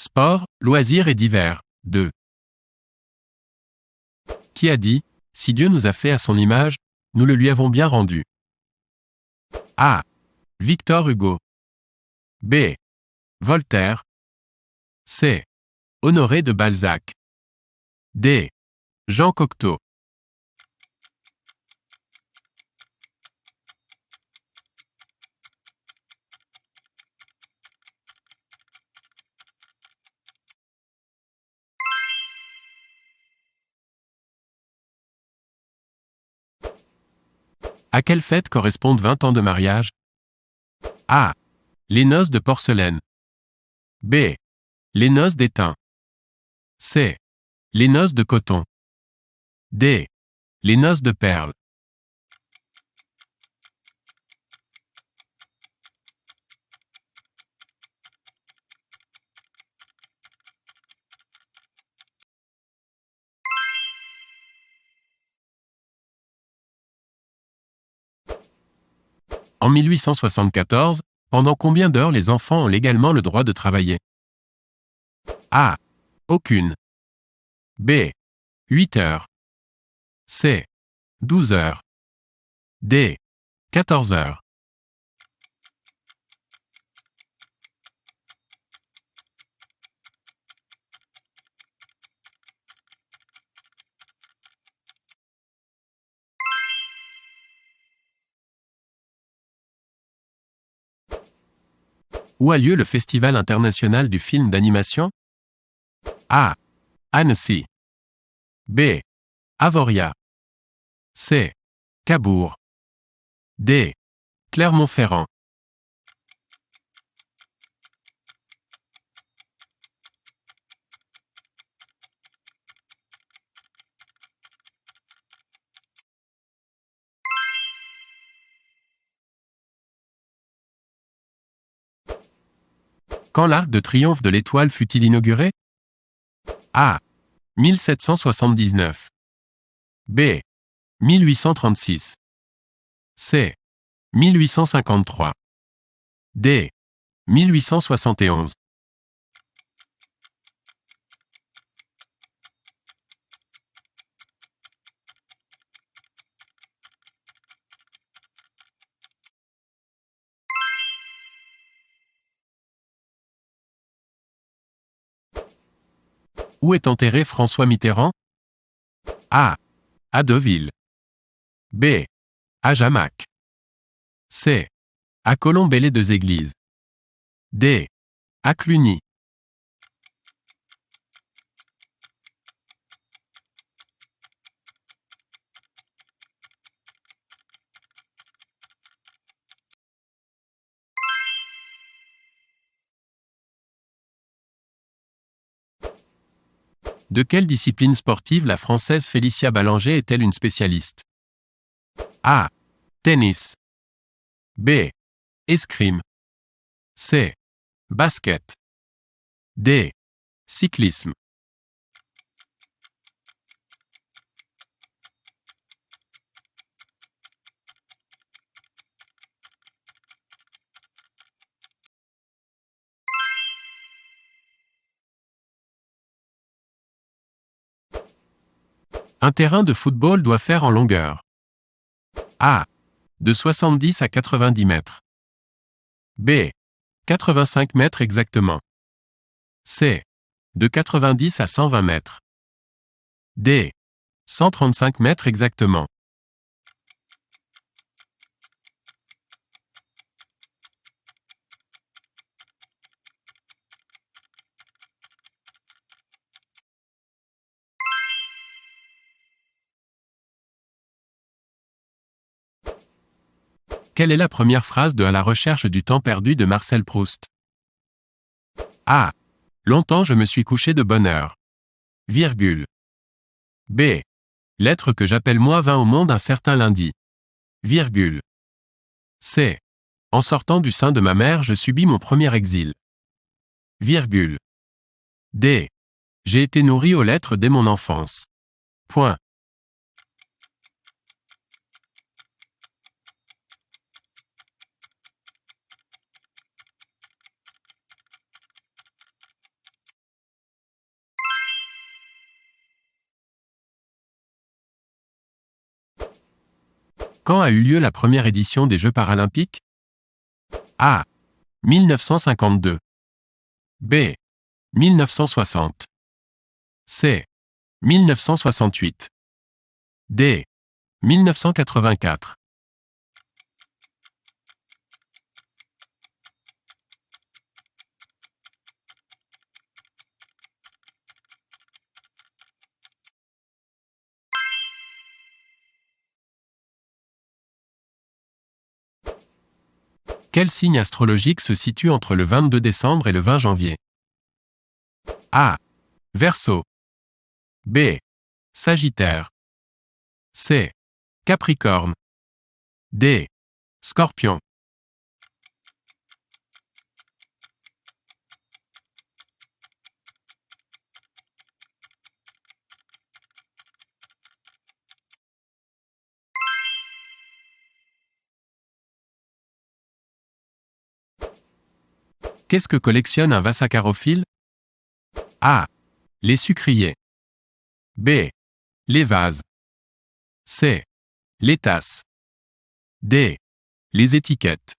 Sport, loisirs et divers. 2. Qui a dit, si Dieu nous a fait à son image, nous le lui avons bien rendu? A. Victor Hugo. B. Voltaire. C. Honoré de Balzac. D. Jean Cocteau. À quelle fête correspondent 20 ans de mariage? A. Les noces de porcelaine. B. Les noces d'étain. C. Les noces de coton. D. Les noces de perles. En 1874, pendant combien d'heures les enfants ont légalement le droit de travailler? A. Aucune. B. 8 heures. C. 12 heures. D. 14 heures. Où a lieu le Festival international du film d'animation? A. Annecy. B. Avoria. C. Cabourg. D. Clermont-Ferrand. Quand l'Arc de Triomphe de l'Étoile fut-il inauguré? A. 1779. B. 1836. C. 1853. D. 1871. Où est enterré François Mitterrand? A. À Deauville. B. À Jamac. C. À Colombey-les-Deux-Églises. D. À Cluny. De quelle discipline sportive la Française Félicia Ballanger est-elle une spécialiste? A. Tennis. B. Escrime. C. Basket. D. Cyclisme. Un terrain de football doit faire en longueur. A. De 70 à 90 mètres. B. 85 mètres exactement. C. De 90 à 120 mètres. D. 135 mètres exactement. Quelle est la première phrase de À la recherche du temps perdu de Marcel Proust? A. Longtemps je me suis couché de bonne heure. Virgule. B. L'être que j'appelle moi vint au monde un certain lundi. Virgule. C. En sortant du sein de ma mère je subis mon premier exil. Virgule. D. J'ai été nourri aux lettres dès mon enfance. Point. Quand a eu lieu la première édition des Jeux paralympiques? A. 1952. B. 1960. C. 1968. D. 1984. Quel signe astrologique se situe entre le 22 décembre et le 20 janvier? A. Verseau. B. Sagittaire. C. Capricorne. D. Scorpion. Qu'est-ce que collectionne un vassaccarophile? A. Les sucriers. B. Les vases. C. Les tasses. D. Les étiquettes.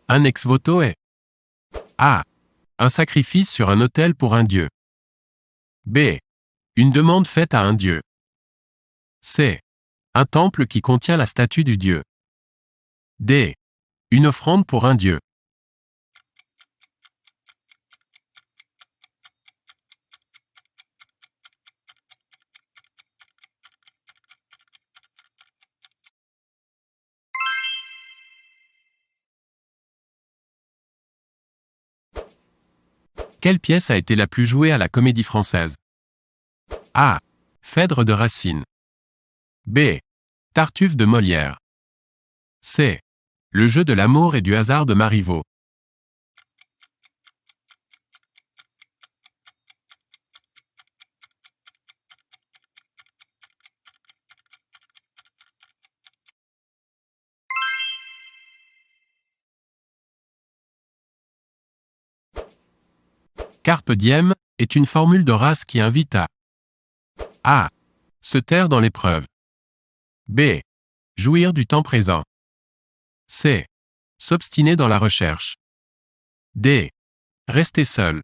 Un ex-voto est A. Un sacrifice sur un autel pour un dieu. B. Une demande faite à un dieu. C. Un temple qui contient la statue du dieu. D. Une offrande pour un dieu. Quelle pièce a été la plus jouée à la Comédie Française? A. Phèdre de Racine. B. Tartuffe de Molière. C. Le jeu de l'amour et du hasard de Marivaux. Carpe diem est une formule d'Horace qui invite à A. Se taire dans l'épreuve. B. Jouir du temps présent. C. S'obstiner dans la recherche. D. Rester seul.